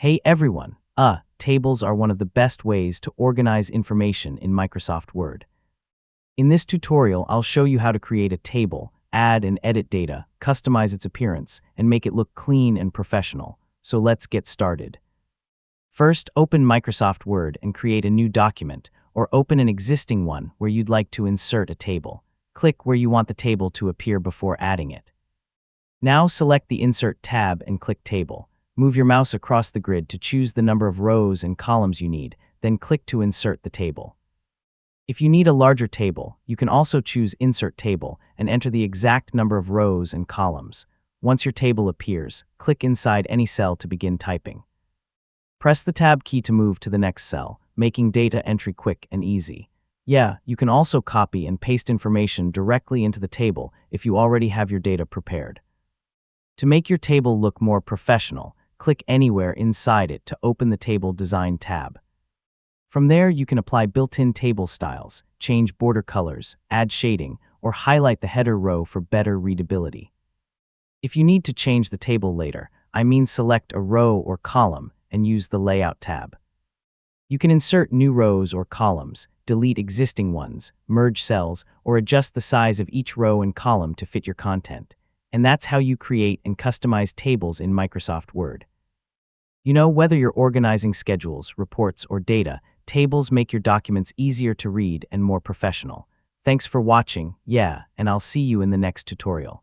Hey everyone! Tables are one of the best ways to organize information in Microsoft Word. In this tutorial, I'll show you how to create a table, add and edit data, customize its appearance, and make it look clean and professional. So let's get started. First, open Microsoft Word and create a new document, or open an existing one where you'd like to insert a table. Click where you want the table to appear before adding it. Now select the Insert tab and click Table. Move your mouse across the grid to choose the number of rows and columns you need, then click to insert the table. If you need a larger table, you can also choose Insert Table and enter the exact number of rows and columns. Once your table appears, click inside any cell to begin typing. Press the Tab key to move to the next cell, making data entry quick and easy. You can also copy and paste information directly into the table if you already have your data prepared. To make your table look more professional, click anywhere inside it to open the Table Design tab. From there, you can apply built-in table styles, change border colors, add shading, or highlight the header row for better readability. If you need to change the table later, select a row or column and use the Layout tab. You can insert new rows or columns, delete existing ones, merge cells, or adjust the size of each row and column to fit your content. And that's how you create and customize tables in Microsoft Word. Whether you're organizing schedules, reports, or data, tables make your documents easier to read and more professional. Thanks for watching, and I'll see you in the next tutorial.